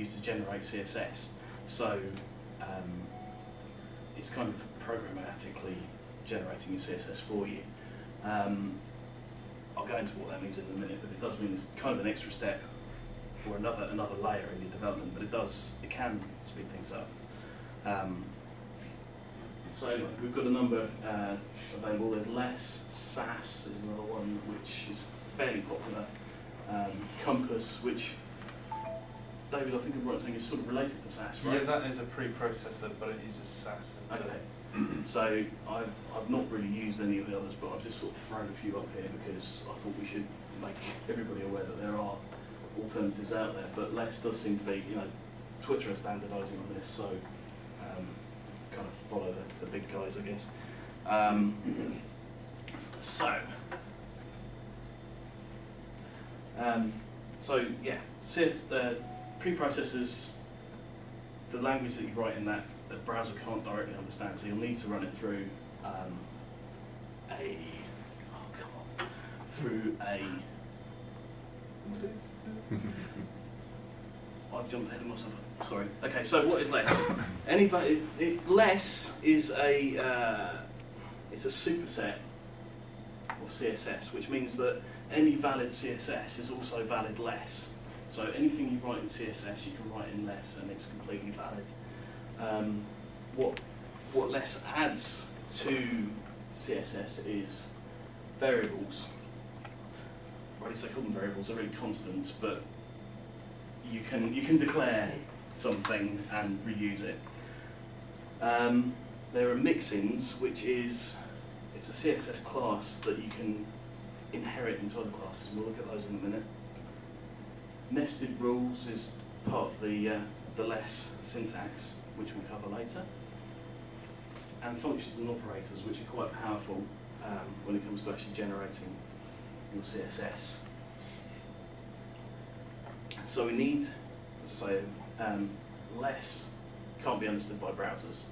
use to generate CSS. So it's kind of programmatically generating your CSS for you. I'll go into what that means in a minute, but it does mean it's kind of an extra step or another layer in your development, but it can speed things up. So anyway, we've got a number available. There's less, SAS is another one which is fairly popular. Compass, which David, I think I'm right in saying is sort of related to SAS, right? Yeah, that is a preprocessor, but it uses SAS. Okay. So I've not really used any of the others, but I've just sort of thrown a few up here because I thought we should make everybody aware that there are alternatives out there. But less does seem to be, Twitter are standardising on this, so kind of follow the big guys, I guess. So yeah, the preprocessors, the language that you write in that the browser can't directly understand, so you'll need to run it through I've jumped ahead of myself. Sorry. Okay, so what is less? Less is it's a superset of CSS, which means that any valid CSS is also valid less. So anything you write in CSS, you can write in less, and it's completely valid. What less adds to CSS is variables. Right, so I call them variables. They're really constants, but you can declare something and reuse it. There are mixins, which it's a CSS class that you can inherit into other classes. We'll look at those in a minute. Nested rules is part of the less syntax, which we'll cover later. And functions and operators, which are quite powerful when it comes to actually generating your CSS. So we need, as I say, less can't be understood by browsers.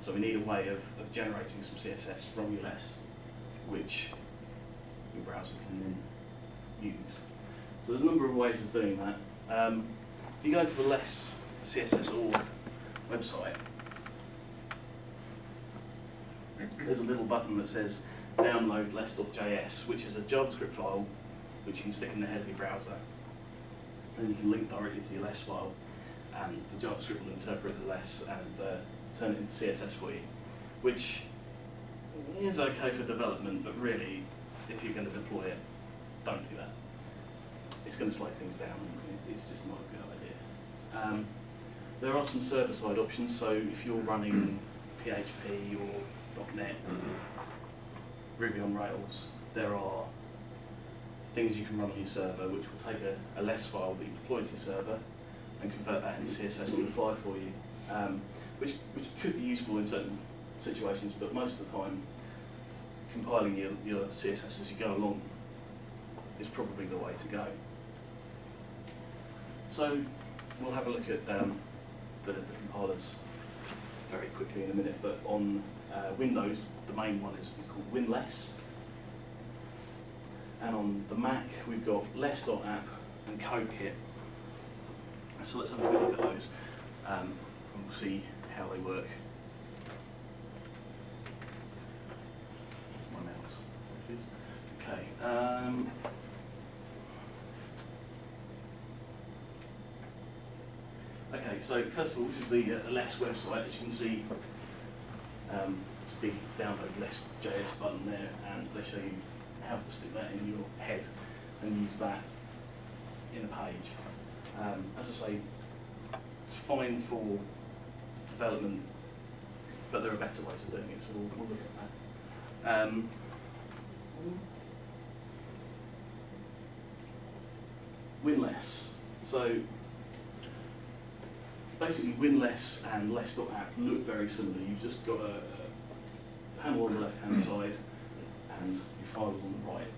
So we need a way of generating some CSS from your less, which your browser can then use. So there's a number of ways of doing that. If you go to the less CSS.org website, there's a little button that says download less.js, which is a JavaScript file which you can stick in the head of your browser. Then you can link directly to your less file, and the JavaScript will interpret the less and turn it into CSS for you, which is okay for development, but really, if you're going to deploy it, don't do that. It's going to slow things down, and it's just not a good idea. There are some server-side options, so if you're running PHP or .NET, Ruby on Rails, there are things you can run on your server which will take a less file that you deploy to your server and convert that into CSS on the fly for you, which could be useful in certain situations, but most of the time compiling your CSS as you go along is probably the way to go. So we'll have a look at the compilers very quickly in a minute, but on Windows, the main one is called WinLess. And on the Mac, we've got less.app and CodeKit. So let's have a quick look at those, and we'll see how they work. Where's my mouse? Okay. Okay, so first of all, this is the less website. As you can see, big download less.js button there, and they show you how to stick that in your head and use that in a page. As I say, it's fine for development, but there are better ways of doing it, so we'll look at that. WinLess. So basically, WinLess and less.app look very similar. You've just got a panel on the left-hand side and your files on the right.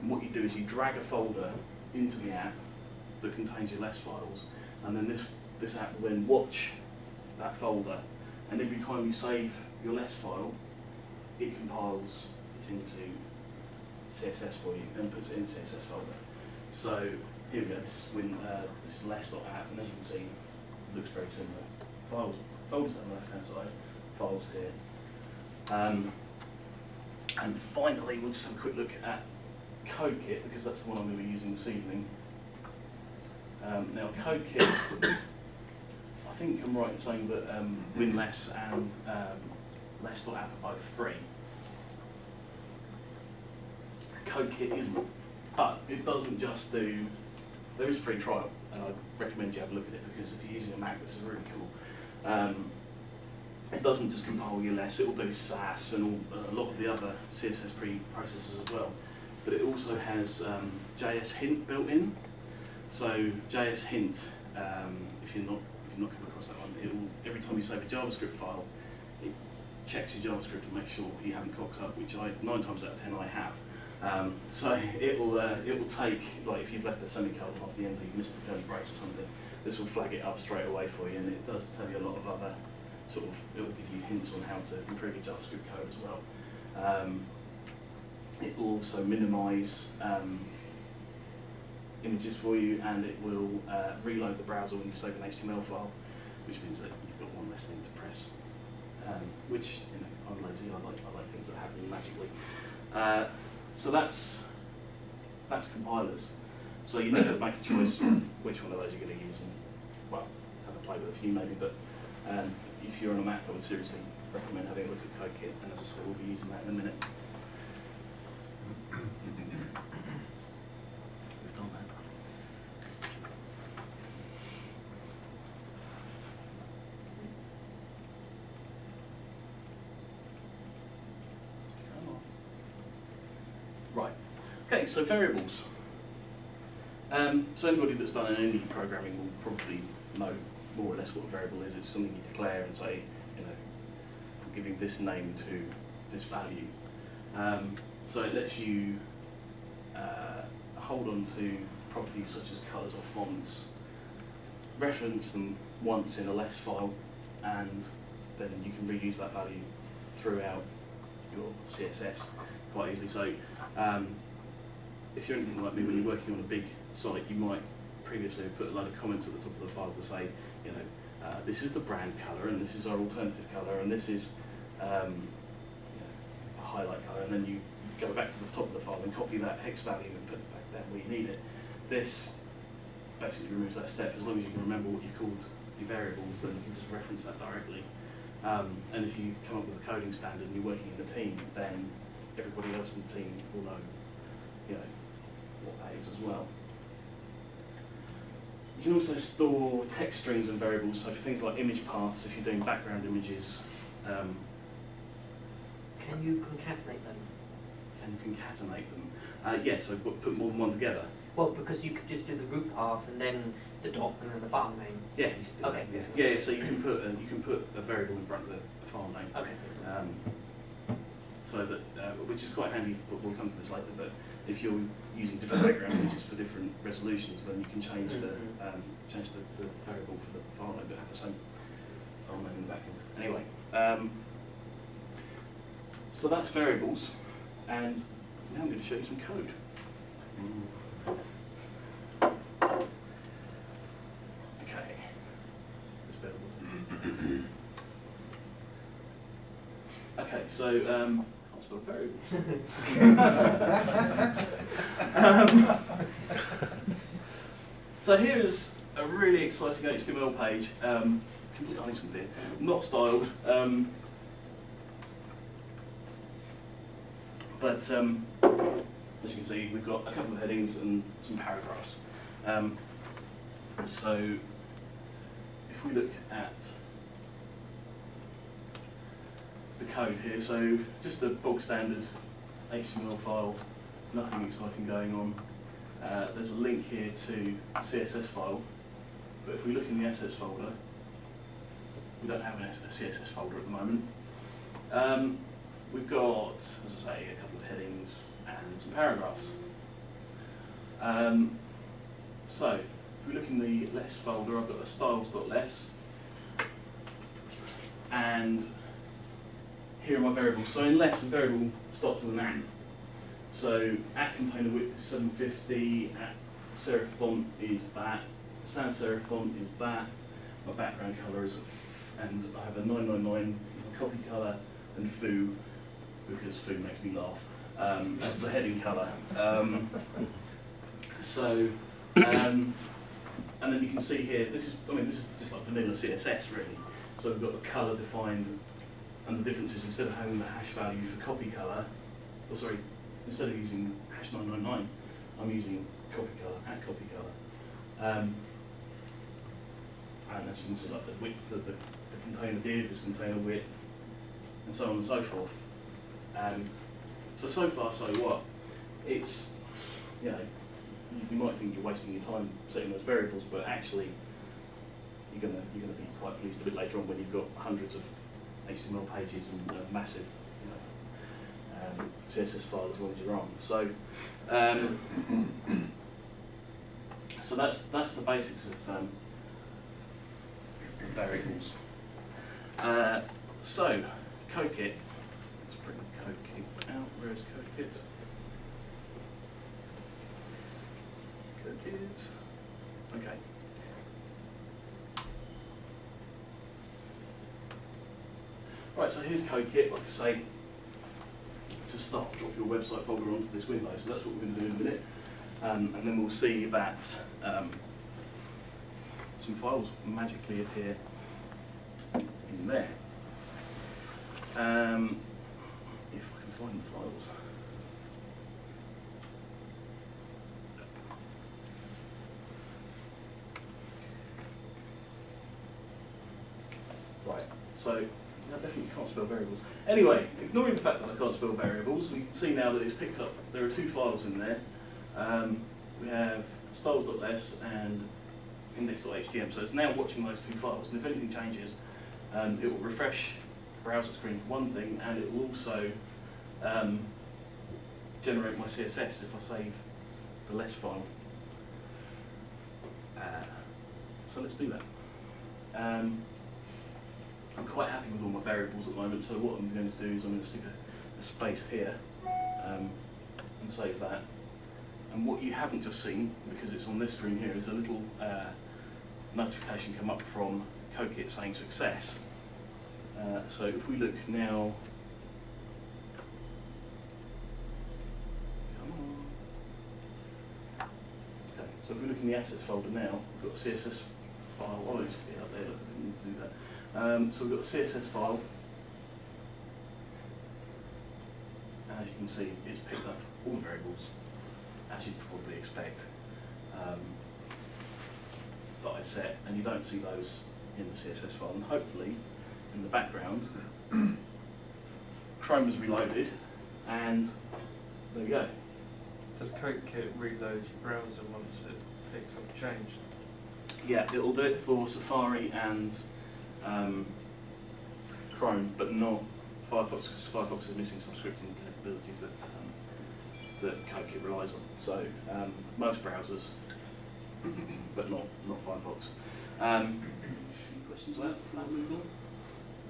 And what you do is you drag a folder into the app that contains your less files, and then this app will then watch that folder, and every time you save your less file, it compiles it into CSS for you and puts it in the CSS folder. So here we go. This is less.app, and as you can see, it looks very similar. Folders on the left-hand side, files here. And finally, we'll just have a quick look at CodeKit, because that's the one I'm going to be using this evening. Now, CodeKit, I think I'm right in saying that WinLess and less.app are both free. CodeKit isn't, but it doesn't just do, there is a free trial, and I recommend you have a look at it, because if you're using a Mac, this is really cool. It doesn't just compile your less, it will do SAS and a lot of the other CSS preprocessors as well. But it also has JS hint built in. So JS hint, if you're not come across that one, it will, every time you save a JavaScript file, it checks your JavaScript to make sure you haven't cocked up, which 9 times out of 10 I have. So it will take, like if you've left a semicolon off the end, you missed a curly brace or something, this will flag it up straight away for you, and it does tell you a lot of other sort of, it will give you hints on how to improve your JavaScript code as well. It will also minimise images for you, and it will reload the browser when you save an HTML file, which means that you've got one less thing to press. Which, you know, I'm lazy, I like things that happen magically. So that's compilers. So you need to make a choice which one of those you're going to use, and well, have a play with a few maybe, but if you're on a Mac, I would seriously recommend having a look at CodeKit, and as I said, we'll be using that in a minute. We've done that. Right. Okay, so variables. So anybody that's done any programming will probably know more or less what a variable is. It's something you declare and say, you know, I'm giving this name to this value. So it lets you hold on to properties such as colours or fonts, reference them once in a less file, and then you can reuse that value throughout your CSS quite easily. So if you're anything like me, when you're working on a big site, you might previously have put a load of comments at the top of the file to say, you know, this is the brand colour, and this is our alternative colour, and this is you know, a highlight colour, and then you go back to the top of the file and copy that hex value and put it back there where you need it. This basically removes that step. As long as you can remember what you called your variables, then you can just reference that directly. And if you come up with a coding standard and you're working in a team, then everybody else in the team will know, you know, what that is as well. You can also store text strings and variables, so for things like image paths, if you're doing background images. Can you concatenate them? Can you concatenate them? Yes, so put more than one together. Well, because you could just do the root path and then the dot and then the file name. Yeah, you can do okay. that, yeah. Yeah, so you can put a variable in front of the file name. Okay. So that, which is quite handy, we'll come to this later, but if you're using different background images for different resolutions, then you can change the variable for the file name, but have the same file name in the back end. Anyway, so that's variables, and now I'm going to show you some code. Okay. Okay, so I'll spell variables. So here is a really exciting HTML page, completely honest with it, not styled, but as you can see, we've got a couple of headings and some paragraphs. So if we look at the code here, so just a bog standard HTML file, nothing exciting going on. There's a link here to a CSS file, but if we look in the SS folder, we don't have a CSS folder at the moment. We've got, as I say, a couple of headings and some paragraphs. So if we look in the less folder, I've got a styles.less, and here are my variables. So in less, a variable starts with an at. So at container width is 750, at serif font is that, sans serif font is that, my background colour is, and I have a 999 copy colour and foo, because foo makes me laugh, as the heading colour. And then you can see here, this is just like vanilla CSS really. So we've got the colour defined, and the difference is instead of having the hash value for copy colour, or sorry, instead of using hash 999, I'm using copy colour at copy colour. And as you can see, like the width of the container div is container width, and so on and so forth. So far, so what? It's, you know, you might think you're wasting your time setting those variables, but actually, you're gonna be quite pleased a bit later on when you've got hundreds of HTML pages and massive, you know, CSS file as well as your own. So that's the basics of variables. So CodeKit. Let's bring CodeKit out. Where is CodeKit? CodeKit. Okay. Right, so here's CodeKit. Like I say, to start, drop your website folder onto this window. So that's what we're going to do in a minute. And then we'll see that some files magically appear in there. If I can find the files. Right, so I definitely can't spell variables. Anyway, ignoring the fact that I can't spell variables, we can see now that it's picked up, there are two files in there. We have styles.les and index.htm, so it's now watching those two files, and if anything changes, it will refresh the browser screen for one thing, and it will also generate my CSS if I save the less file. So let's do that. I'm quite happy with all my variables at the moment, so what I'm going to do is I'm going to stick a space here and save that. And what you haven't just seen, because it's on this screen here, is a little notification come up from CodeKit saying success. So if we look now, come on. Okay, so if we look in the assets folder now, we've got a CSS file. Oh, it's up there, look, I didn't need to do that. So we've got a CSS file. And as you can see, it's picked up all the variables, as you'd probably expect, that I set, and you don't see those in the CSS file. And hopefully, in the background, Chrome is reloaded, and there we go. Does CodeKit reload your browser once it picks up a change? Yeah, it'll do it for Safari and Chrome, but not Firefox, because Firefox is missing some scripting capabilities that CodeKit relies on. So most browsers, but not Firefox. Any questions on that before we move on?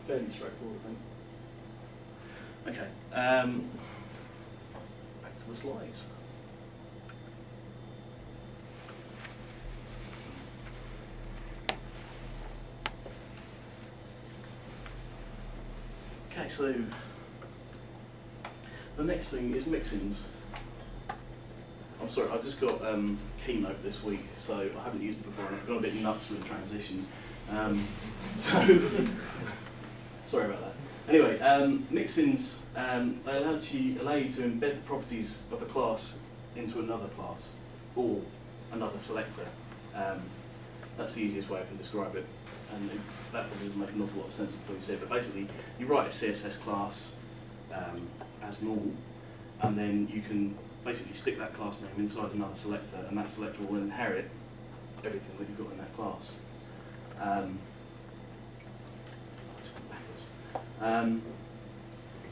Fairly straightforward thing. Okay, back to the slides. Okay, so the next thing is mixins. I'm sorry, I just got Keynote this week, so I haven't used it before, and I've gone a bit nuts with transitions. So, sorry about that. Anyway, mixins, they allow you to embed the properties of a class into another class, or another selector. That's the easiest way I can describe it, and that probably doesn't make an awful lot of sense until you see it, but basically, you write a CSS class as normal, and then you can basically stick that class name inside another selector, and that selector will inherit everything that you've got in that class.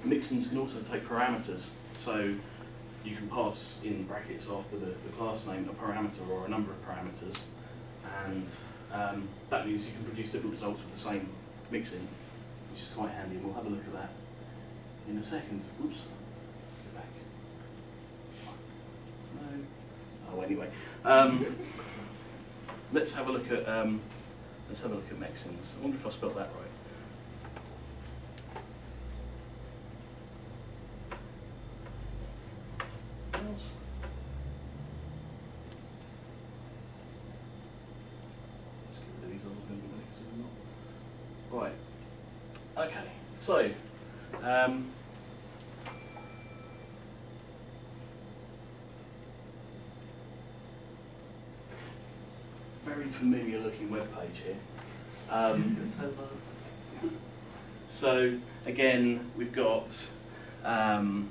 Mixins can also take parameters, so you can pass in brackets after the class name a parameter or a number of parameters, and that means you can produce different results with the same mixin, which is quite handy, and we'll have a look at that in a second. Oops, get back. No. Oh, anyway, let's have a look at mixins. I wonder if I spelled that right. Right. Okay. So. Very familiar looking web page here. So again, we've got an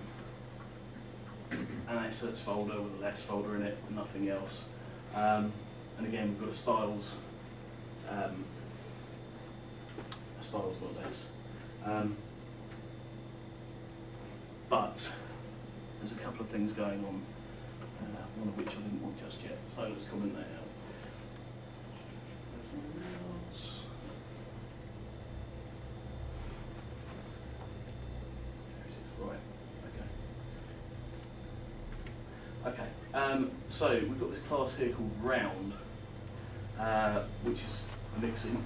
assets folder with a less folder in it, and nothing else. And again, we've got a styles not less. But there's a couple of things going on, one of which I didn't want just yet. So let's comment that out. Okay, so we've got this class here called round, which is mixing,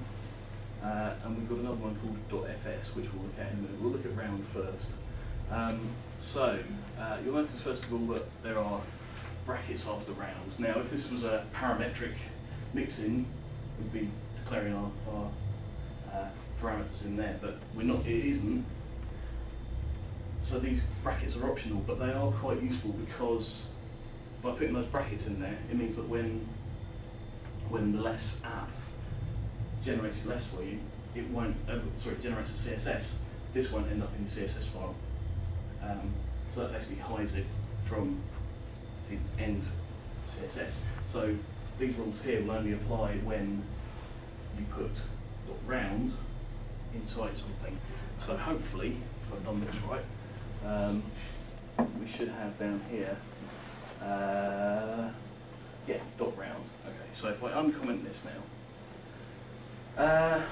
and we've got another one called .fs, which we'll look at in a minute. We'll look at round first. You'll notice first of all that there are brackets after rounds. Now, if this was a parametric mixing, we'd be declaring our parameters in there, but we're not. It isn't. So these brackets are optional, but they are quite useful because by putting those brackets in there, it means that when the less app generates less for you, it won't. It generates a CSS. This won't end up in your CSS file. So that basically hides it from the end CSS. So these rules here will only apply when you put .round inside something. So hopefully, if I've done this right, we should have down here, .round. Okay, so if I uncomment this now,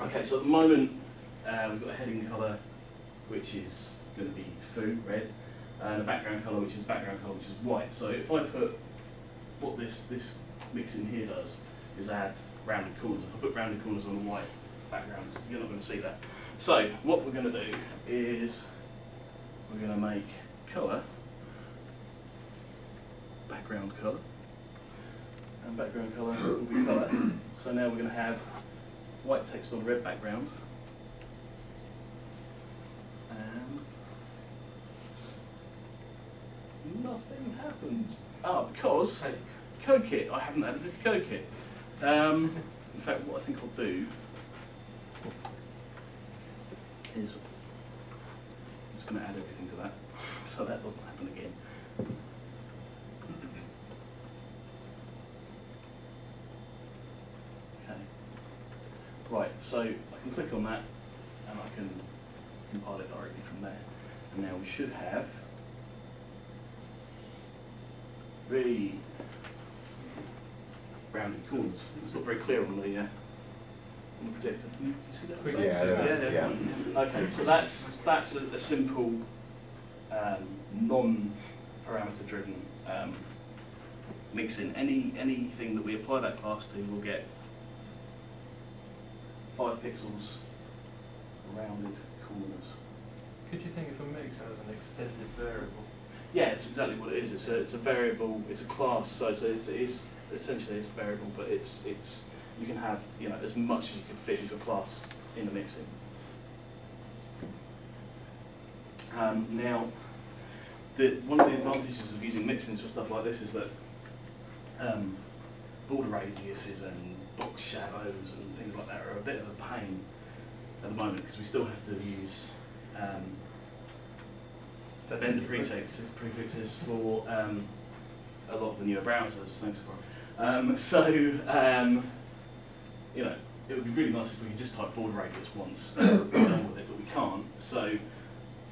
okay, so at the moment we've got a heading colour which is going to be foo, red, and a background colour which is white. So if I put what this mix in here does is add rounded corners. If I put rounded corners on a white background, you're not going to see that. So what we're going to do is we're going to make colour background colour, and background colour will be colour. So now we're going to have white text on red background, and nothing happens. Because CodeKit, I haven't added it to CodeKit. In fact, what I think I'll do is I'm just going to add everything to that, so that doesn't happen again. Okay. Right, so I can click on that, and I can compile it directly from there. And now we should have really rounded corners. It's not very clear on the projector. Can you see that? Yeah. Okay, so that's a simple non-parameter driven mixin. Anything that we apply that class to will get 5 pixels rounded corners. Could you think of a mix as an extended variable? Yeah, it's exactly what it is. It's a variable. It's a class. So it's essentially it's a variable, but it's you can have as much as you can fit into a class in the mixing. Now, one of the advantages of using mixins for stuff like this is that border radiuses and box shadows and things like that are a bit of a pain at the moment because we still have to use vendor prefixes for a lot of the newer browsers. Thanks, Corey. It would be really nice if we could just type border radius once and be done with it, but we can't. So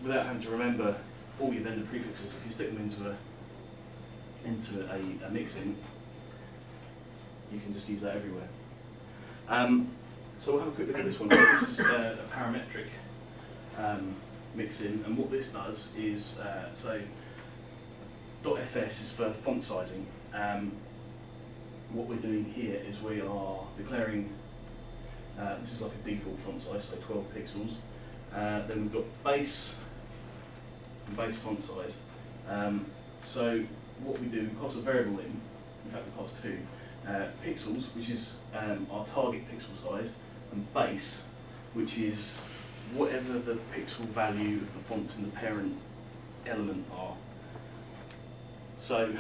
without having to remember all your vendor prefixes, if you stick them into a mixin, you can just use that everywhere. So we'll have a quick look at this one. This is a parametric mixin, and what this does is, so .fs is for font sizing. What we're doing here is we are declaring, this is like a default font size, so 12 pixels. Then we've got base and base font size. So what we do, we pass a variable in fact we pass two, pixels, which is our target pixel size, and base, which is whatever the pixel value of the fonts in the parent element are. So,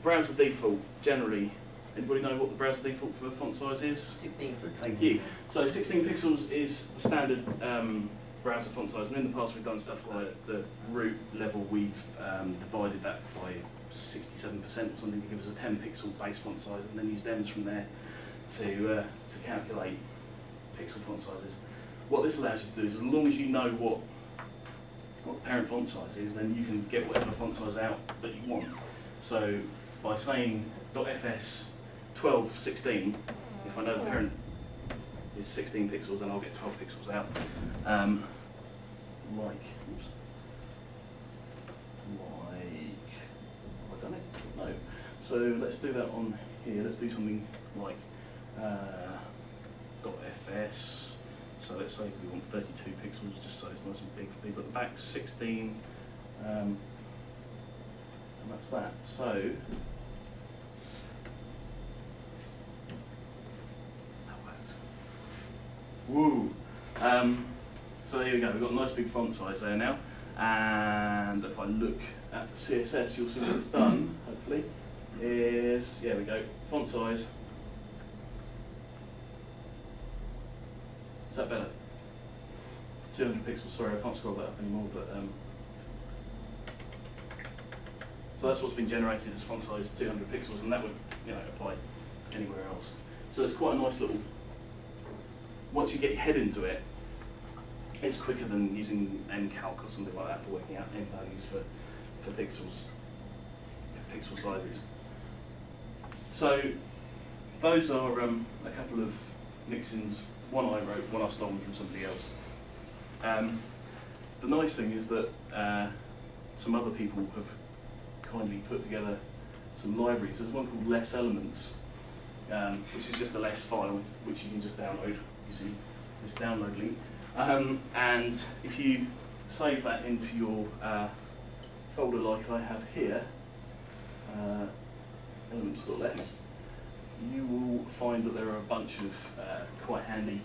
browser default, generally, anybody know what the browser default for font size is? 16. Thank you. So 16 pixels is the standard browser font size, and in the past we've done stuff like the root level, we've divided that by 67% or something to give us a 10 pixel base font size, and then used ems from there to calculate pixel font sizes. What this allows you to do is, as long as you know what the parent font size is, then you can get whatever font size out that you want. So by saying .fs 1216, if I know the parent is 16 pixels, then I'll get 12 pixels out. Like, have I done it? No. So let's do that on here. Let's do something like .fs. So let's say we want 32 pixels, just so it's nice and big for people. At the back 16, and that's that. So woo! So there we go. We've got a nice big font size there now. And if I look at the CSS, you'll see what it's done. Hopefully, is yeah, we go font size. Is that better? 200 pixels. Sorry, I can't scroll that up anymore. But so that's what's been generated as font size 200 pixels, and that would apply anywhere else. So it's quite a nice little. Once you get your head into it, it's quicker than using mcalc or something like that for working out m values for pixels, for pixel sizes. So those are a couple of mixins. One I wrote, one I've stolen from somebody else. The nice thing is that some other people have kindly put together some libraries. There's one called less elements, which is just a less file, which you can just download using this download link. And if you save that into your folder like I have here, elements.less, you will find that there are a bunch of quite handy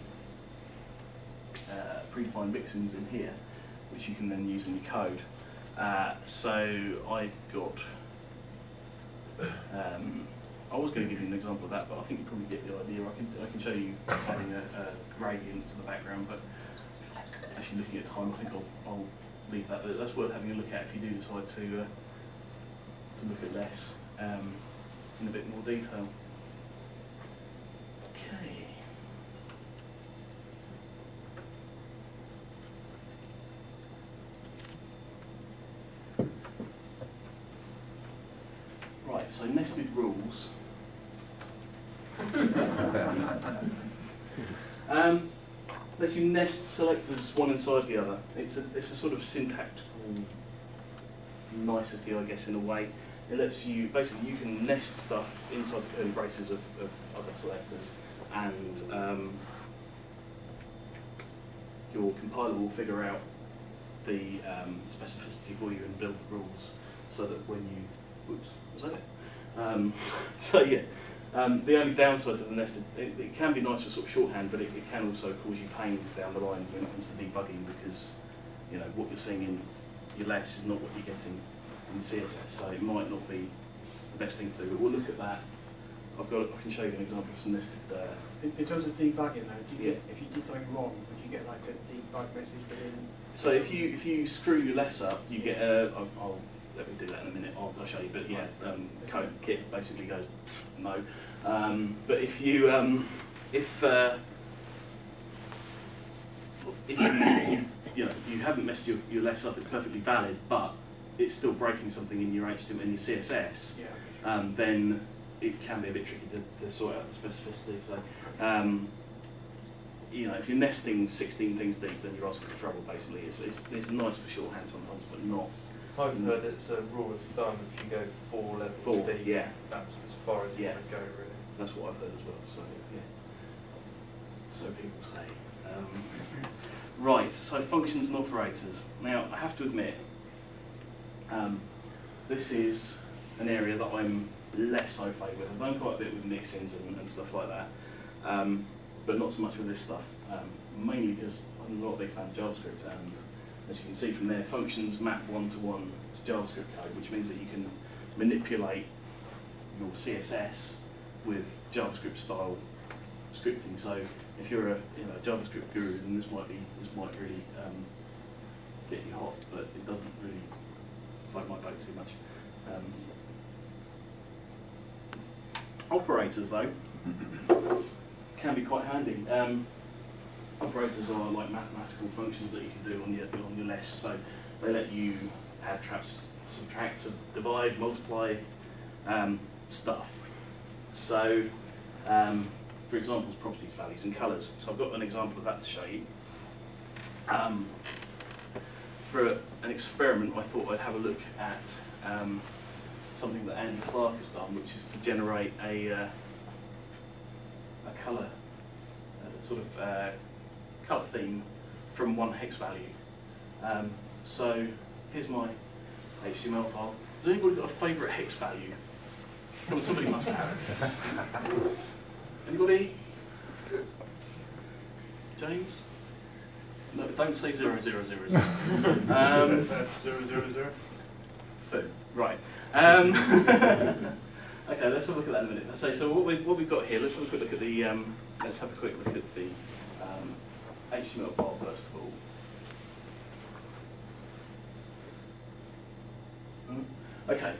predefined mixins in here, which you can then use in your code. So I've got, I was going to give you an example of that, but I think you probably get the idea. I can show you adding a gradient to the background, but actually looking at time, I think I'll leave that. But that's worth having a look at if you do decide to look at less in a bit more detail. Okay. Right, so nested rules. Lets you nest selectors one inside the other. It's a sort of syntactical nicety, I guess, in a way. It lets you, basically, you can nest stuff inside the curly braces of other selectors, and your compiler will figure out the specificity for you and build the rules so that when you, whoops, was that it? So yeah, the only downside to the nested, it can be nice for sort of shorthand, but it can also cause you pain down the line when it comes to debugging, because what you're seeing in your less is not what you're getting in CSS, so it might not be the best thing to do. But we'll look at that. I can show you an example of some nested. In terms of debugging, though, do you get, if you did something wrong, would you get like a debug message within? So if you screw your less up, you get a. I'll let me do that in a minute. I'll show you. But yeah, code kit basically goes no. But if you you haven't messed your less up, it's perfectly valid, but it's still breaking something in your HTML and your CSS. Yeah, then it can be a bit tricky to sort out the specificity. So, if you're nesting 16 things deep, then you're asking for trouble. Basically, it's nice for shorthand sometimes, but not I've heard it's a rule of thumb if you go 4 levels deep, yeah. that's as far as you Yeah. want to go, really. That's what I've heard as well. So yeah. So people say. Right. So functions and operators. Now I have to admit, this is an area that I'm less au fait with. I've done quite a bit with mixins and stuff like that, but not so much with this stuff. Mainly because I'm not a big fan of JavaScript, and as you can see from there, functions map one-to-one to JavaScript code, which means that you can manipulate your CSS with JavaScript style scripting. So if you're a JavaScript guru, then this might really get you hot, but it doesn't really float my boat too much. Operators though can be quite handy. Operators are like mathematical functions that you can do on your list. So they let you add, subtract, divide, multiply stuff. So for example, properties, values and colours. So I've got an example of that to show you. For an experiment, I thought I'd have a look at something that Andy Clark has done, which is to generate a colour, colour theme from one hex value. So here's my HTML file. Has anybody got a favourite hex value? Come on, somebody must have. Anybody? James? No, don't say 0, 0, 0, 0. 0, 0, 0. Foo. Right. Okay, let's have a look at that in a minute. So what we've got here. Let's have a quick look at the HTML file first of all. Okay.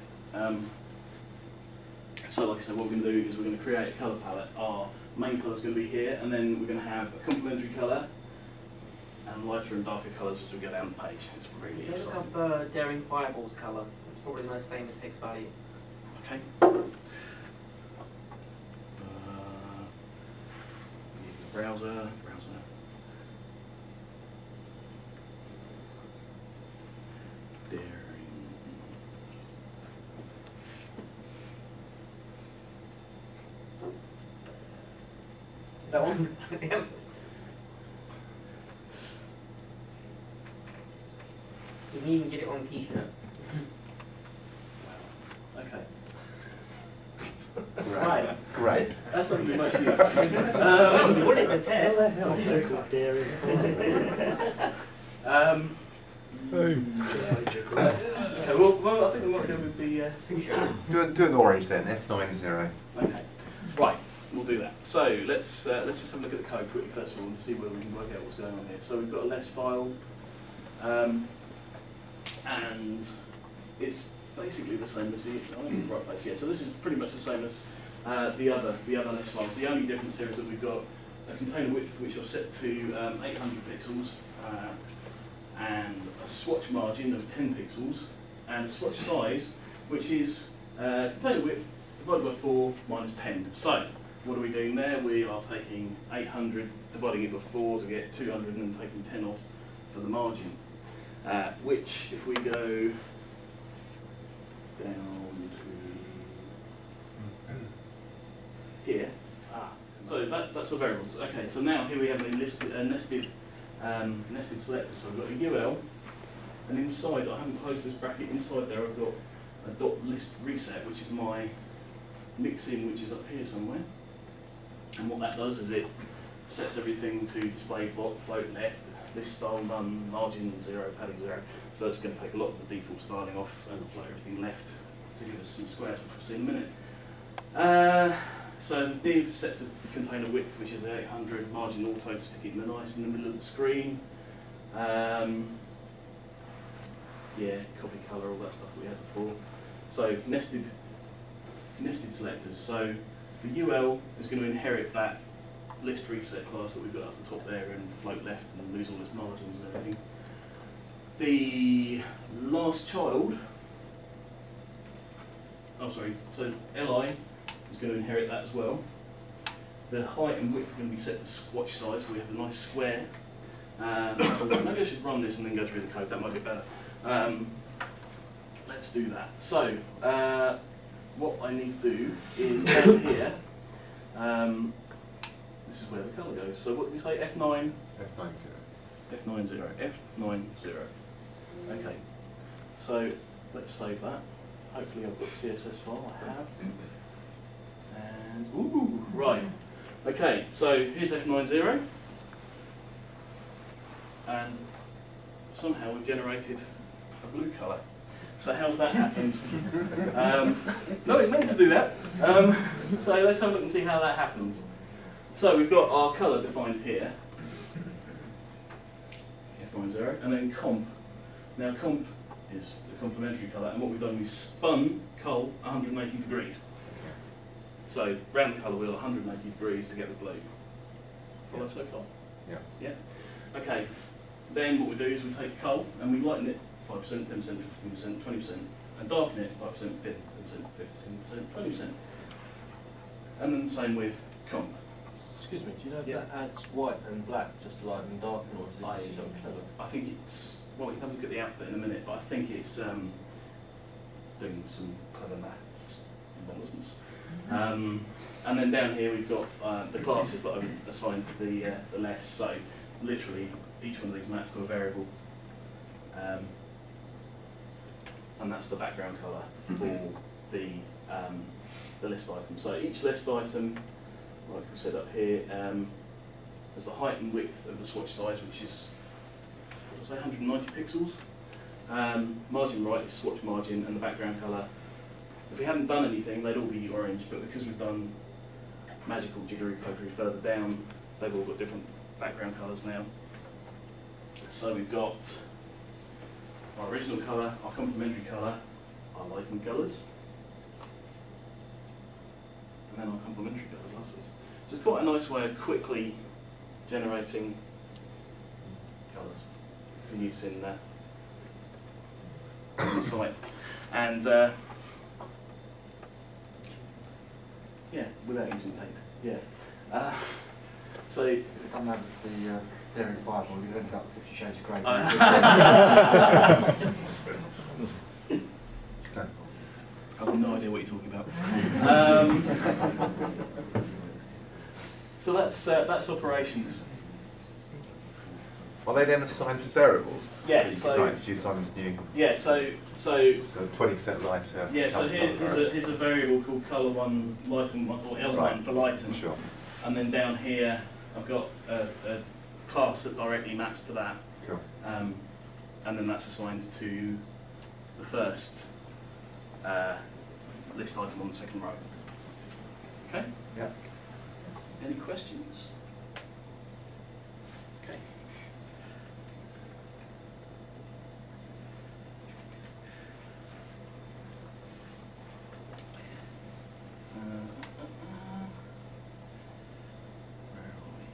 So like I said, what we're going to do is we're going to create a colour palette. Our main colour is going to be here, and then we're going to have a complementary colour and lighter and darker colours as we go down the page. It's really Look exciting. up Daring Fireball's colour. It's probably the most famous hex value. Okay. Browser. Daring. That one? Yep. You can even get it on a t-shirt. Okay. That's Right. Great. That's not really much use. Put it to test. Okay, well, I think we might go with the Do an orange then, F90. okay, right, we'll do that. So let's just have a look at the code quickly first of all and see whether we can work out what's going on here. So we've got a less file, and it's basically the same as the right place. Yeah, so this is pretty much the same as the other less files. The only difference here is that we've got a container width which I've set to 800 pixels. And a swatch margin of 10 pixels, and a swatch size, which is container width divided by 4 minus 10. So, what are we doing there? We are taking 800, dividing it by 4 to get 200, and then taking 10 off for the margin. Which, if we go down to here, so that's our variables. Okay, so now here we have a nested selector. So I've got a UL, and inside, I haven't closed this bracket, inside there I've got a dot list reset, which is my mixin, which is up here somewhere. And what that does is it sets everything to display block, float left, list style none, margin 0, padding 0. So that's going to take a lot of the default styling off and float everything left to give us some squares, which we'll see in a minute. So the div is set to container width, which is 800, margin auto to stick it nice in the middle of the screen. Yeah, copy colour, all that stuff we had before. So nested selectors. So the UL is going to inherit that list reset class that we've got up the top there and float left and lose all its margins and everything. The last child, so LI is going to inherit that as well. The height and width are going to be set to swatch size, so we have a nice square. Maybe I should run this and then go through the code, that might be better. let's do that. So, what I need to do is down here, this is where the colour goes. So what did we say, F9? F90. F90, F90. Okay, so let's save that. Hopefully I've got the CSS file, I have. And, ooh, right. Okay, so here's F90. And somehow we've generated a blue colour. So how's that happened? No, it meant to do that. So let's have a look and see how that happens. So we've got our colour defined here. F90, and then comp. Now comp is the complementary colour, and what we've done, we've spun col 180 degrees. So round the colour wheel 180 degrees to get the blue. Follow so far? Yeah. Yeah. Okay. Then what we do is we take col and we lighten it 5%, 10%, 15%, 20%, and darken it 5%, 10%, 15%, 20%. And then the same with comp. Excuse me, do you know if Yeah. that adds white and black just to lighten and darken, or is it just something clever? I think it's, well, we can have a look at the output in a minute, but I think it's doing some clever maths nonsense. And then down here we've got the classes that I've assigned to the less. So literally each one of these maps to a variable, and that's the background colour for the list item. So each list item, like we said up here, has the height and width of the swatch size, which is, let's say, 190 pixels. Margin right is swatch margin, and the background colour. If we hadn't done anything, they'd all be orange, but because we've done magical jiggery pokery further down, they've all got different background colours now. So we've got our original colour, our complementary colour, our lightened colours, and then our complementary colours afterwards. So it's quite a nice way of quickly generating colours for use in the site. And yeah, without using paint. Yeah. So If you come out with the Dairy Fireball, you'd end up with 50 Shades of Grey. I have no idea what you're talking about. So that's operations. Are they then assigned to variables? Yeah, So you assign them to new. Yeah, so 20% lighter. yeah, so here's a variable called colour1 lighten one, or L1 Right. for lighten. Sure. And then down here I've got a class that directly maps to that. Cool. And then that's assigned to the first list item on the second row. Okay? Yeah. Any questions? Okay. Where are we?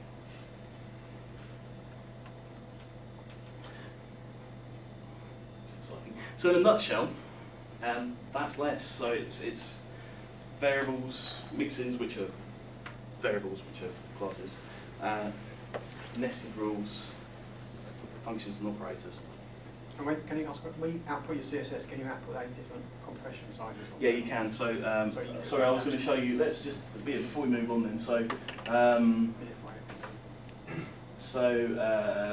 Exciting. So in a nutshell, that's less. So it's variables, mix-ins, which are variables, which are classes, nested rules, functions and operators. And can you ask, when you output your CSS, can you output 8 different compression sizes? Yeah, you can. So, sorry, I was going to show you. Let's just before we move on then. So,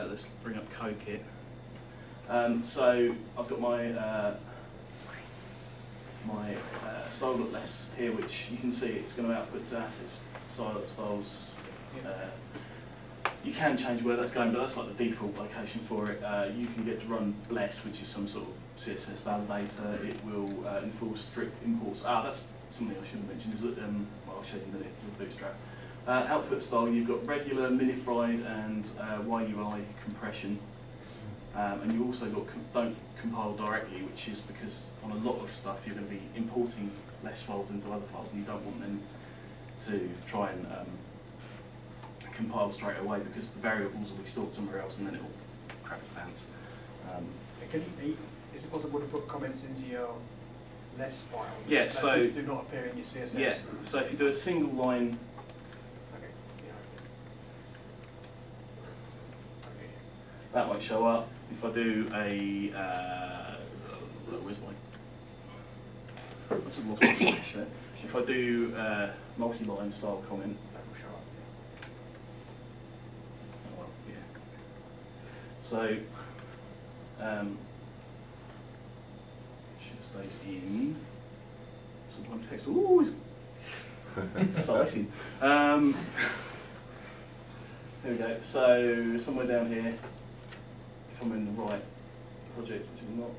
let's bring up CodeKit. So I've got my style.less here, which you can see it's going to output to assets styles. You can change where that's going, but that's like the default location for it. You can get to run less, which is some sort of CSS validator. It will enforce strict imports. That's something I should have mentioned. Is that, well, I'll show you in a minute with Bootstrap. Output style, you've got regular, minified, and YUI compression. And you also got don't compile directly, which is because on a lot of stuff you're going to be importing less files into other files, and you don't want them to try and compile straight away, because the variables will be stored somewhere else and then it will crap its pants. Is it possible to put comments into your less file? Yeah, that so do not appear in your CSS? yeah, so if you do a single line, Okay. Yeah, okay. that won't show up. If I do a where's my took lost my slash there. If I do multi-line style comment, that will show up. Oh, well, yeah. So, should have stayed in sublime text. Ooh, it's exciting. Here we go. So, somewhere down here, if I'm in the right project, which I'm not.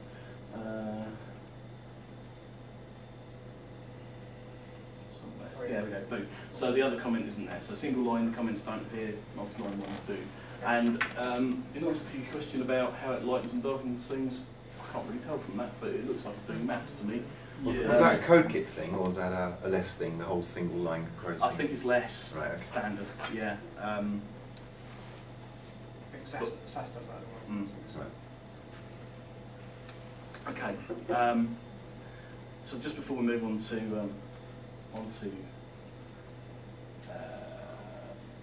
Yeah, there we go, boom. So the other comment isn't there. So single line comments don't appear, multi-line ones do. And in answer to your question about how it lightens and darkens things, I can't really tell from that, but it looks like it's doing maths to me. Was that a CodeKit thing, or was that a less thing, the whole single line quoting? I think it's less Right, okay. standard, yeah. I think SAS does that as well. Right. Okay. So just before we move on to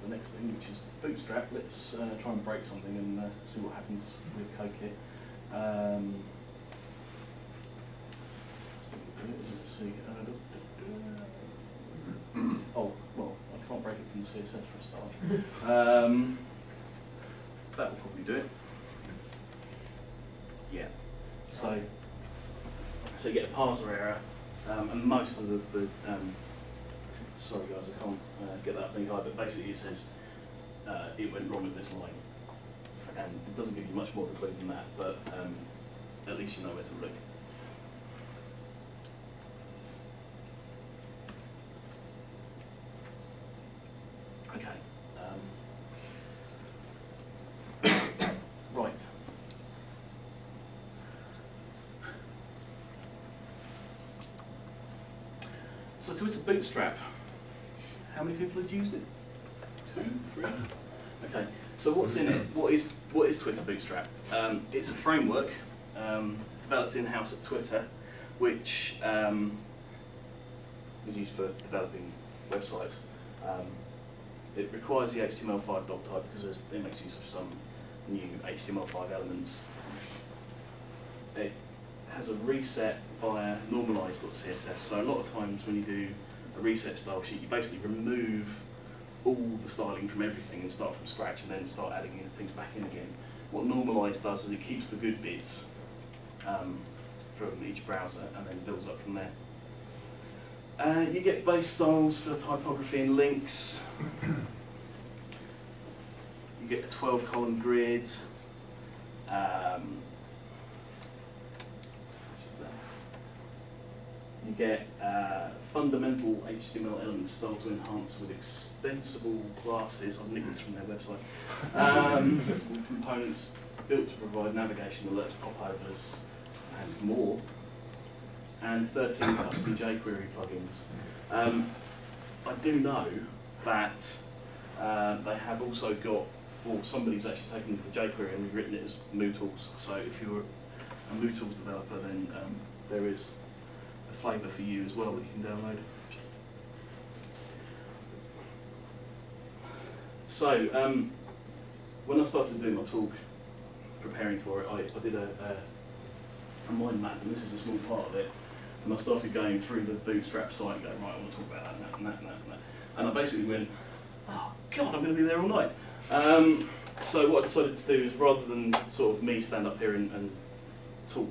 the next thing, which is Bootstrap, let's try and break something and see what happens with CodeKit. Let's see. Oh, well, I can't break it from the CSS for a start. That will probably do it. Yeah. So you get a parser error, and most of the sorry guys, I can't get that up any higher, but basically it says it went wrong at this line, and it doesn't give you much more of a clue than that, but at least you know where to look. Okay. Right. So Twitter Bootstrap, how many people have used it? 2, 3? Okay, so what's in it? What is Twitter Bootstrap? It's a framework developed in-house at Twitter, which is used for developing websites. It requires the HTML5 doc type because it makes use of some new HTML5 elements. It has a reset via normalize.css, so a lot of times when you do a reset style sheet, you basically remove all the styling from everything and start from scratch and then start adding things back in again. What normalize does is it keeps the good bits from each browser and then builds up from there. You get base styles for typography and links. You get a 12-column grid. You get fundamental HTML elements styled to enhance with extensible classes. I've nicked this from their website. Components built to provide navigation alerts, popovers, and more. And 13 custom jQuery plugins. I do know that they have also got, or somebody's actually taken the jQuery and rewritten it as MooTools. So if you're a MooTools developer, then there is a flavour for you as well that you can download. So when I started doing my talk, preparing for it, I did a mind map, and this is a small part of it. And I started going through the Bootstrap site and going, right, I want to talk about that and that and that and that and that. And I basically went, oh God, I'm going to be there all night. So what I decided to do is, rather than sort of me stand up here and talk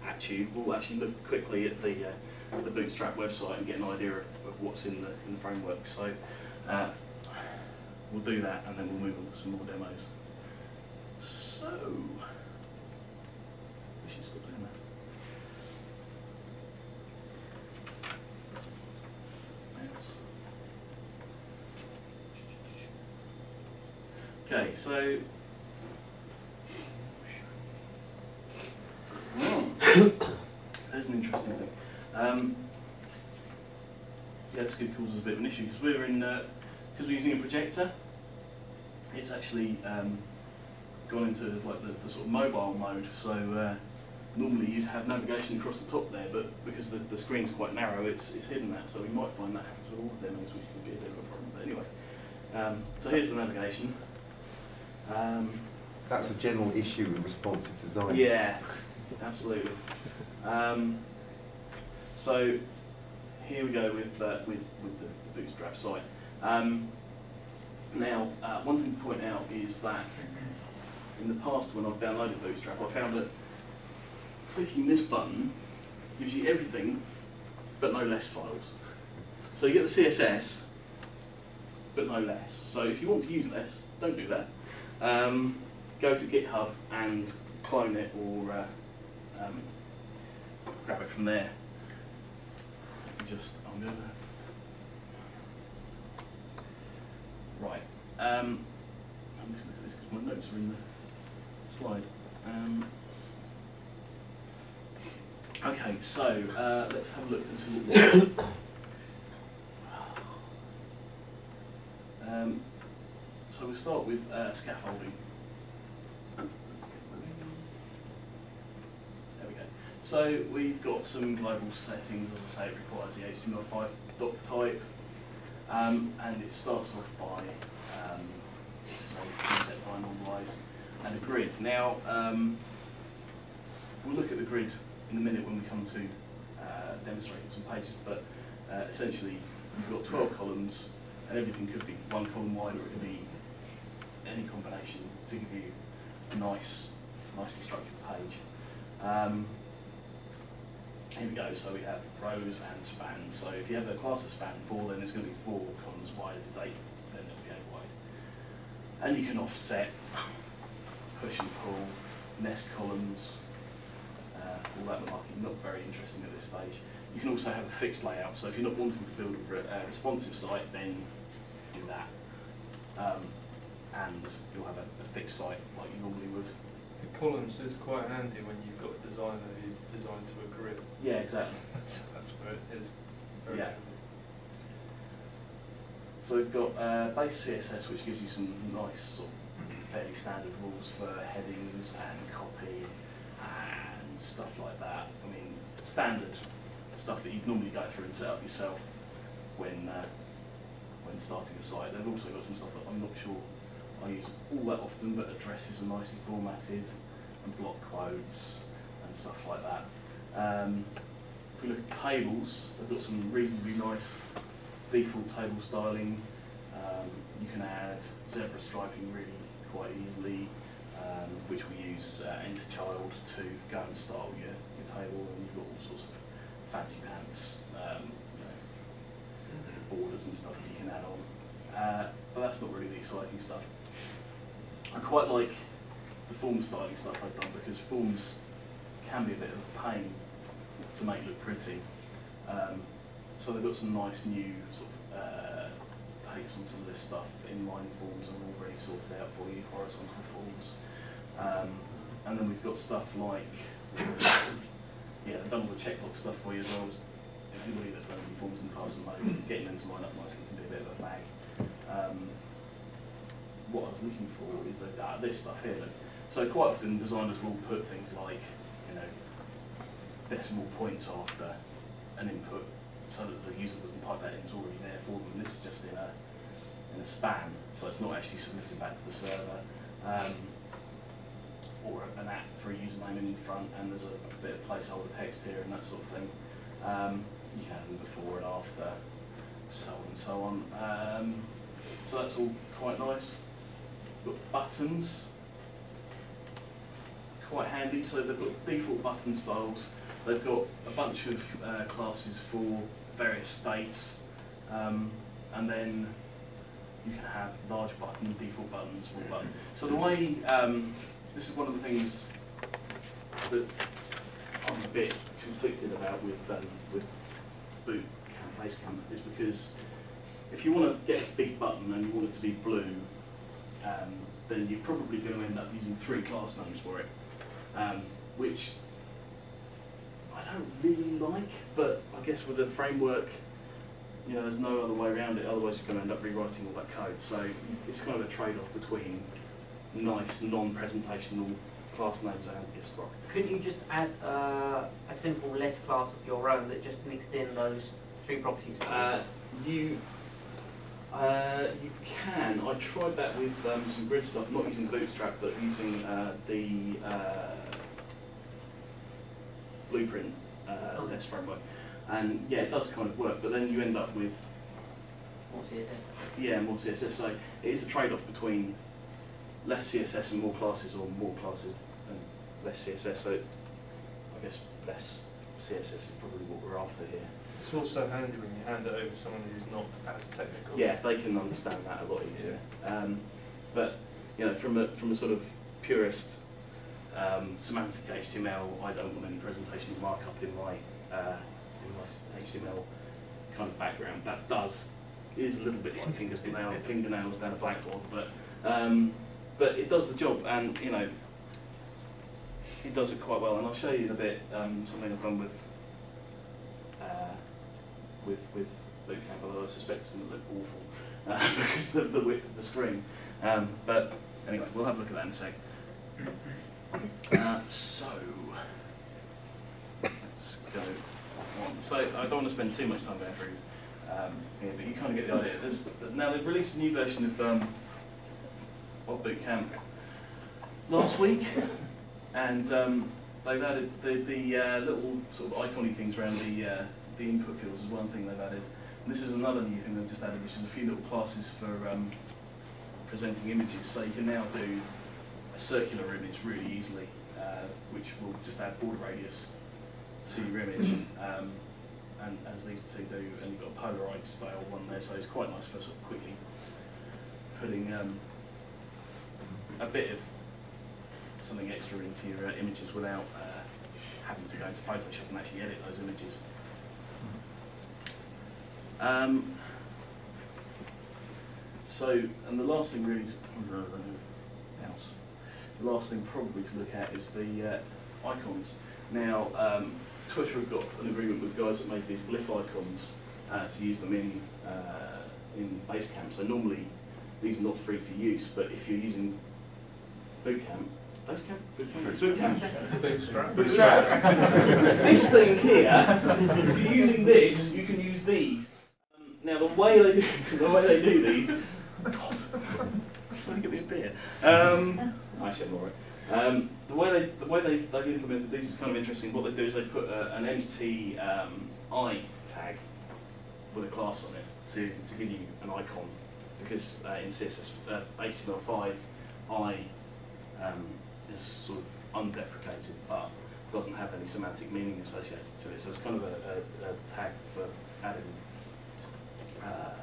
at you, we'll actually look quickly at the Bootstrap website and get an idea of what's in the framework. So we'll do that and then we'll move on to some more demos. So we should stop doing that. Okay, so there's an interesting thing. Yeah, this could cause us a bit of an issue because we're using a projector. It's actually gone into like the sort of mobile mode. So normally you'd have navigation across the top there, but because the screen's quite narrow, it's hidden that. So we might find that happens with all the demos, which could be a bit of a problem. But anyway, so here's the navigation. That's a general issue with responsive design. Yeah, absolutely. So here we go with the Bootstrap site. Now, one thing to point out is that in the past when I've downloaded Bootstrap, I found that clicking this button gives you everything but no less files. So you get the CSS, but no less. So if you want to use less, don't do that. Go to GitHub and clone it or grab it from there. I'm gonna. Right. I'm just gonna look at this because my notes are in the slide. Okay, so let's have a look and see what so we'll start with scaffolding. There we go. So we've got some global settings. As I say, it requires the HTML5 doc type, and it starts off by say set by normalize and a grid. Now we'll look at the grid in a minute when we come to demonstrating some pages, but essentially you've got 12 columns and everything could be one column wide or it could be any combination to give you a nicely structured page. Here we go, so we have rows and spans. So if you have a class of span 4, then it's going to be 4 columns wide. If it's 8, then it'll be 8 wide. And you can offset, push and pull, nest columns, all that malarkey, not very interesting at this stage. You can also have a fixed layout, so if you're not wanting to build a responsive site, then do that. And you'll have a fixed site like you normally would. The columns is quite handy when you've got a designer who's designed to a grid. Yeah, exactly. So that's where it is very Yeah. handy. So we've got base CSS, which gives you some nice sort of fairly standard rules for headings and copy and stuff like that. I mean, standard stuff that you'd normally go through and set up yourself when starting a site. They've also got some stuff that I'm not sure I use all that often, but addresses are nicely formatted and block quotes and stuff like that. If we look at tables, they've got some reasonably nice default table styling. You can add zebra striping really quite easily, which we use nth child to go and style your table, and you've got all sorts of fancy pants borders and stuff that you can add on. But that's not really the exciting stuff. I quite like the form styling stuff I've done because forms can be a bit of a pain to make look pretty. So they've got some nice new sort of takes on some of this stuff. Inline forms are already sorted out for you, horizontal forms. And then we've got stuff like, yeah, they've done all the checkbox stuff for you as well. Anybody that's learning forms in class and mode, getting them to line up nicely can be a bit of a fag. What I was looking for is this stuff here. So quite often designers will put things like, decimal points after an input so that the user doesn't type that in, it's already there for them. This is just in a span, so it's not actually submitted back to the server. Or an app for a username in front, and there's a bit of placeholder text here and that sort of thing. You can have them before and after, so on and so on. So that's all quite nice. We've got buttons, quite handy. So they've got default button styles. They've got a bunch of classes for various states, and then you can have large button, default button, small button. So the way, this is one of the things that I'm a bit conflicted about with Boot Camp, Basecamp, is because if you want to get a big button and you want it to be blue, then you're probably going to end up using 3 class names for it, which I don't really like, but I guess with a framework, there's no other way around it, otherwise you're going to end up rewriting all that code. So it's kind of a trade-off between nice, non-presentational class names and yes, rock. Couldn't you just add a simple less class of your own that just mixed in those 3 properties for yourself? You can. I tried that with some grid stuff, not using Bootstrap, but using the Blueprint less framework. And yeah, it does kind of work, but then you end up with More CSS. yeah, more CSS. So it is a trade-off between less CSS and more classes, or more classes and less CSS. So I guess less CSS is probably what we're after here. It's also handy when you hand it over to someone who's not as technical. Yeah, they can understand that a lot easier. But you know, from a sort of purist semantic HTML, I don't want any presentation markup in my HTML kind of background. That is a little bit like fingernails down a blackboard, but it does the job, and you know, it does it quite well. And I'll show you in a bit something I've done with Bootstrap, although I suspect it's going to look awful because of the width of the string. But anyway, we'll have a look at that in a sec. So let's go on. So I don't want to spend too much time going through here, but you kind of get the idea. Now they've released a new version of Bootcamp last week, and they've added the little sort of icony things around the input fields is one thing they've added. And this is another new thing they've just added, which is a few little classes for presenting images. So you can now do a circular image really easily, which will just add border radius to your image, and as these two do, and you've got a Polaroid style one there, so it's quite nice for sort of quickly putting a bit of something extra into your images without having to go into Photoshop and actually edit those images. And the last thing really the last thing probably to look at is the icons. Now, Twitter have got an agreement with guys that make these glyph icons to use them in Basecamp. So normally these are not free for use, but if you're using Bootstrap. This thing here, if you're using this, you can use these. Now the way they do these, God, somebody get me a beer. Actually, I'm alright. The way they've implemented these is kind of interesting. What they do is they put an empty I tag with a class on it to give you an icon, because in CSS HTML5 I is sort of undeprecated, but doesn't have any semantic meaning associated to it. So it's kind of a tag for adding. I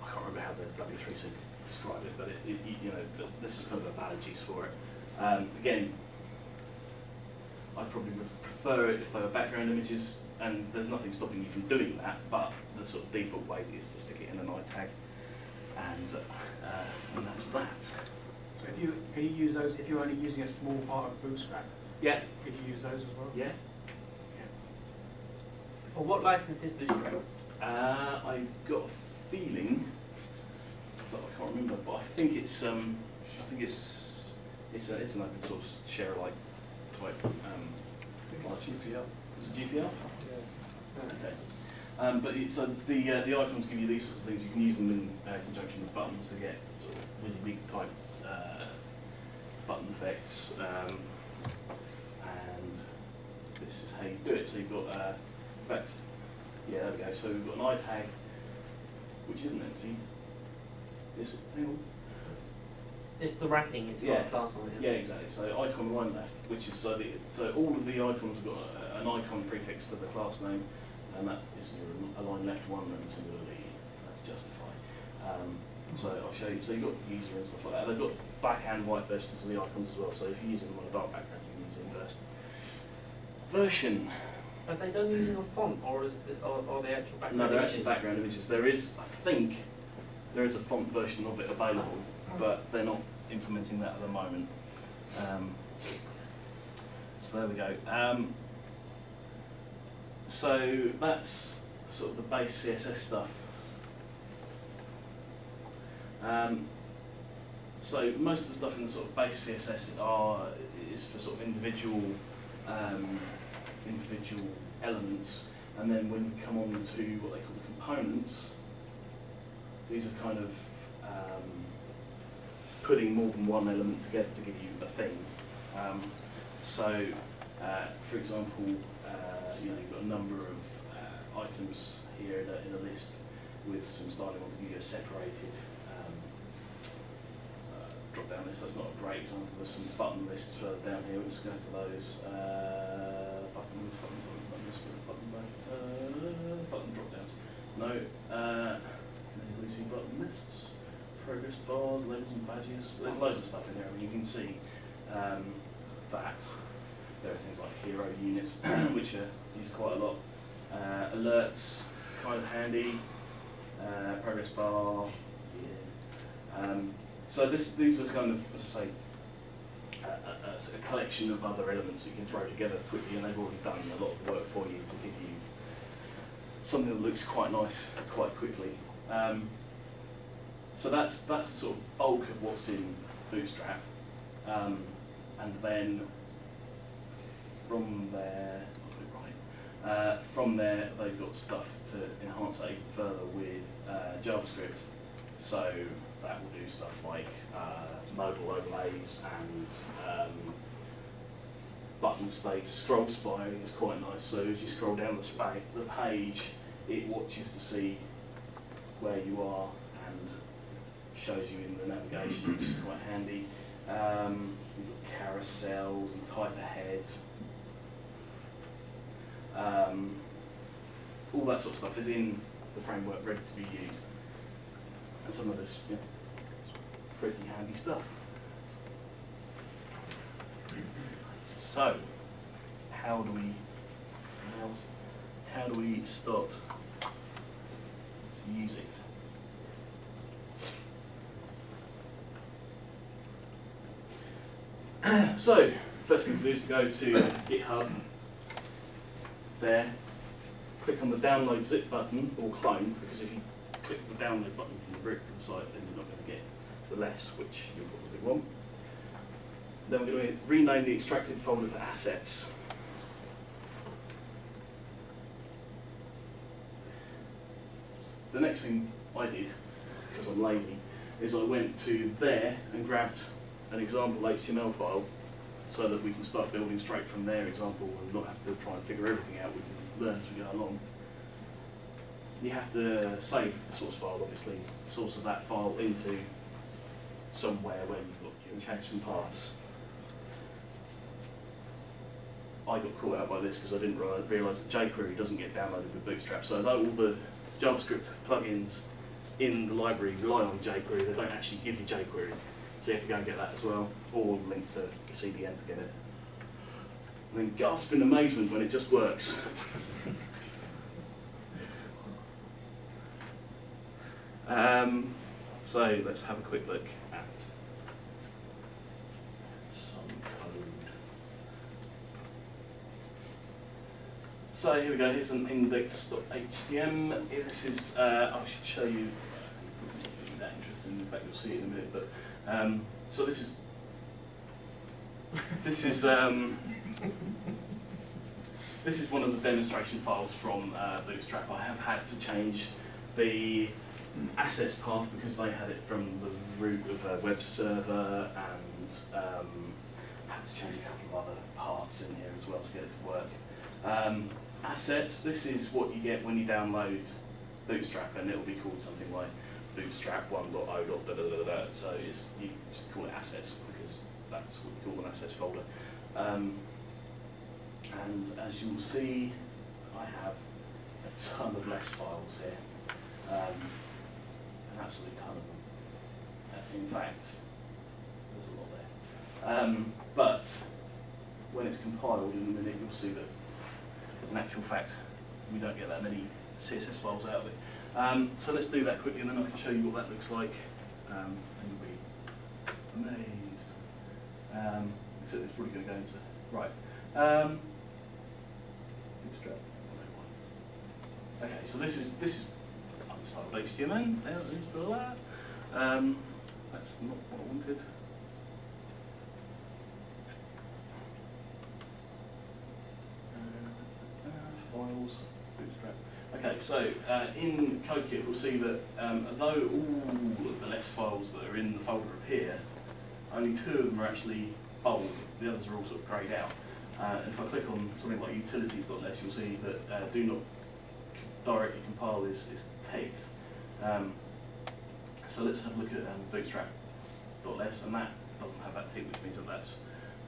can't remember how the W3C described it, but you know, this is kind of a valid use for it. Again, I probably would prefer it if they were background images, and there's nothing stopping you from doing that. But the sort of default way is to stick it in an I tag, and that's that. So can you use those if you're only using a small part of Bootstrap? Yeah. Could you use those as well? Yeah. For what license is Bootstrap? I've got a feeling, but I can't remember. But I think it's an open source share alike type. GPL. Is it GPL? Yeah. Okay. But so the icons give you these sorts of things. You can use them in conjunction with buttons to get sort of WYSIWYG type button effects. And this is how you do it. So you've got, in fact, yeah, there we go. So we've got an I tag, which isn't empty. Is it? Hang on. It's the wrapping, it's got a class on it. Yeah, exactly. So icon line left, which is so all of the icons have got an icon prefix to the class name, and that is a line left one, and similarly that's justify. So I'll show you. So you've got user and stuff like that. They've got black and white versions of the icons as well. So if you're using them on a dark background, you can use the inverse version. Are they done using a font, or is are they actual background? No, they're images? actually background images. There is, I think, there is a font version of it available, but they're not implementing that at the moment. So there we go. So that's sort of the base CSS stuff. So most of the stuff in the sort of base CSS is for sort of individual elements, and then when you come on to what they call components, these are kind of putting more than one element together to give you a thing. For example, you've got a number of items here in a list with some styling on to give you a separated drop-down list. That's not a great example. There's some button lists further down here. We'll just go to those. Button drop-downs. No. Button lists, progress bars, labels and badges. There's loads of stuff in there. I mean, you can see that there are things like hero units, which are used quite a lot. Alerts, kind of handy. Progress bar. Yeah. So these are kind of, as I say, a collection of other elements that you can throw together quickly, and they've already done a lot of the work for you to give you something that looks quite nice quite quickly. So that's the sort of bulk of what's in Bootstrap, and then from there, from there they've got stuff to enhance that even further with JavaScript. So that will do stuff like mobile overlays and button states. Scroll spying is quite nice. So as you scroll down the page, it watches to see where you are and shows you in the navigation, which is quite handy. You've got carousels and type ahead. All that sort of stuff is in the framework ready to be used. And some of this, you know, it's pretty handy stuff. So, how do we start to use it? So, first thing to do is to go to GitHub. There, click on the download zip button or clone, because if you click the download button from the root of the site, then you're not going to get the less, which you'll probably want. Then we're going to rename the extracted folder to assets. The next thing I did, because I'm lazy, is I went to there and grabbed an example HTML file so that we can start building straight from their example and not have to try and figure everything out. We can learn as we go along. You have to save the source file, obviously, the source of that file into somewhere where you've got, you can change some paths. I got caught out by this because I didn't realise that jQuery doesn't get downloaded with Bootstrap. So although all the JavaScript plugins in the library rely on jQuery, they don't actually give you jQuery. So you have to go and get that as well, or link to the CDN to get it. And then gasp in amazement when it just works. So let's have a quick look at some code. So here we go, here's an index.htm. This is, I should show you, that interesting, in fact you'll see it in a minute, but so this is this is one of the demonstration files from Bootstrap. I have had to change the assets path because they had it from the root of a web server, and had to change a couple of other parts in here as well to get it to work. Assets, this is what you get when you download Bootstrap, and it'll be called something like Bootstrap 1.0. So you just call it assets because that's what we call an assets folder. And as you will see, I have a ton of less files here. An absolute ton of them. In fact, there's a lot there. But when it's compiled in a minute, you'll see that in actual fact, we don't get that many CSS files out of it. So let's do that quickly, and then I can show you what that looks like, and you'll be amazed. Except it's probably going to go into right. Bootstrap 101. Okay, so this is unstyled HTML. There it is, blah, blah. That's not what I wanted. Files, Bootstrap. Okay, so in CodeKit we'll see that although all of the less files that are in the folder appear, only 2 of them are actually bold, the others are all sort of greyed out. If I click on something like utilities.less, you'll see that do not directly compile is ticked. So let's have a look at bootstrap.less, and that doesn't have that tick, which means that that's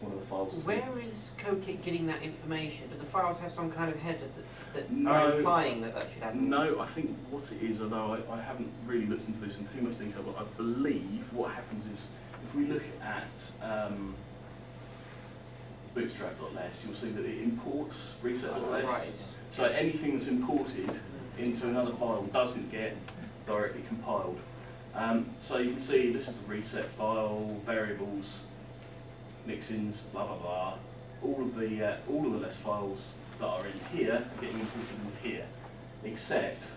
one of the files. Where is CodeKit getting that information? Do the files have some kind of header that No. are implying that should happen? No, I think what it is, although I haven't really looked into this in too much detail, but I believe what happens is if we look at bootstrap.less, you'll see that it imports reset.less. Right. So anything that's imported into another file doesn't get directly compiled. So you can see this is the reset file, variables, mixins, blah blah blah. All of the less files that are in here are getting imported into here, except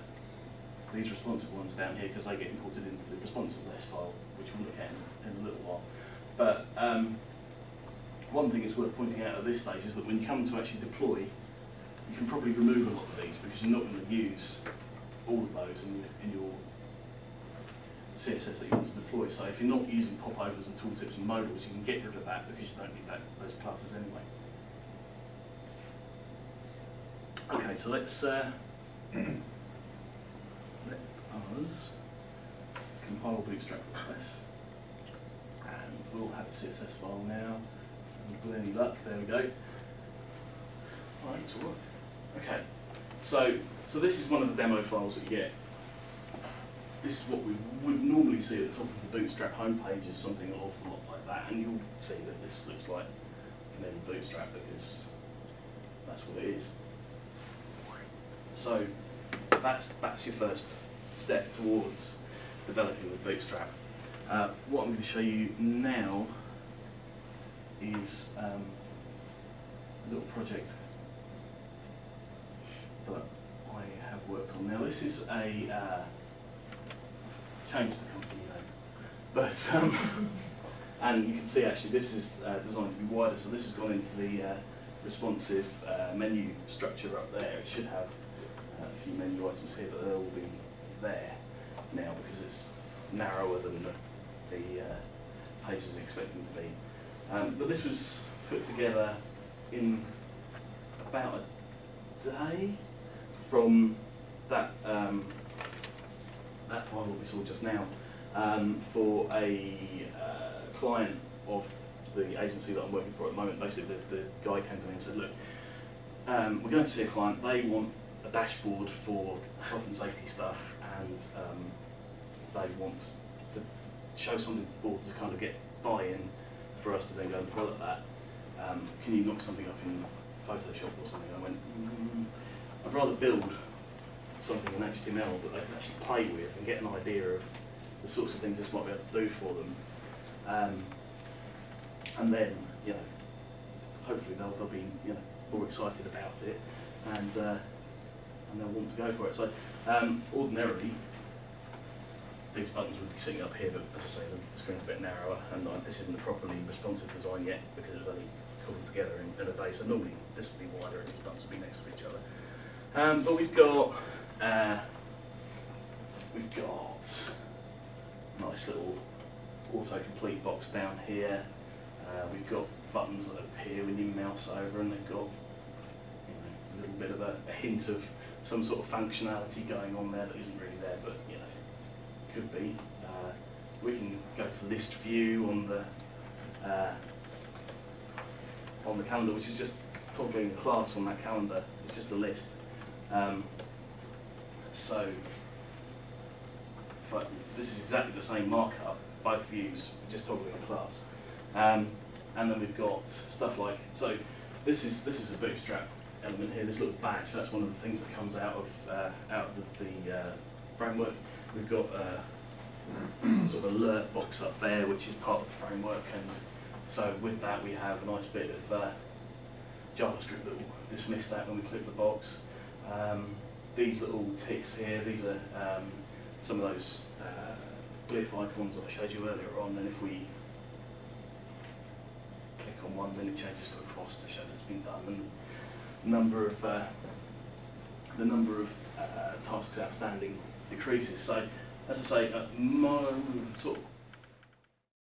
these responsive ones down here, because they get imported into the responsive less file, which we'll look at in a little while. But one thing it's worth pointing out at this stage is that when you come to actually deploy, you can probably remove a lot of these because you're not going to use all of those in your CSS that you want to deploy. So if you're not using popovers and tooltips and modals, you can get rid of that because you don't need those classes anyway. Okay, so let's let us compile bootstrap.less, and we'll have a CSS file now. And with any luck, there we go. Right, it's all right. Okay, so this is one of the demo files that you get. This is what we would normally see at the top of the Bootstrap homepage, is something an awful lot like that, and you'll see that this looks like vanilla Bootstrap because that's what it is. So that's your first step towards developing with Bootstrap. What I'm going to show you now is a little project that I have worked on. Now this is a changed the company name, but and you can see actually this is designed to be wider, so this has gone into the responsive menu structure up there. It should have a few menu items here, but they'll all be there now because it's narrower than the page is expecting to be. But this was put together in about a day from that that file that we saw just now, for a client of the agency that I'm working for at the moment. Basically, the guy came to me and said, look, we're going to see a client, they want a dashboard for health and safety stuff, and they want to show something to the board to kind of get buy-in for us to then go and develop that. Can you knock something up in Photoshop or something? I went, I'd rather build something in HTML that they can actually play with and get an idea of the sorts of things this might be able to do for them. And then, you know, hopefully they'll be, you know, more excited about it, and they'll want to go for it. So ordinarily, these buttons would be sitting up here, but as I say, the screen's a bit narrower, and this isn't a properly responsive design yet because it was only cobbled together in a day. So normally this would be wider and these buttons would be next to each other. But we've got a nice little autocomplete box down here. We've got buttons that appear when you mouse over, and they've got, you know, a little bit of a hint of some sort of functionality going on there that isn't really there, but you know, could be. We can go to list view on the calendar, which is just toggling a class on that calendar. It's just a list. So this is exactly the same markup, both views, just toggling a class. And then we've got stuff like, so this is a Bootstrap element here, this little badge. That's one of the things that comes out of the framework. We've got a sort of alert box up there, which is part of the framework, and so with that we have a nice bit of JavaScript that will dismiss that when we click the box. These little ticks here, these are some of those glyph icons that I showed you earlier on, and if we click on one, then it changes to a cross to show that it's been done, and the number of tasks outstanding decreases. So, as I say, my sort of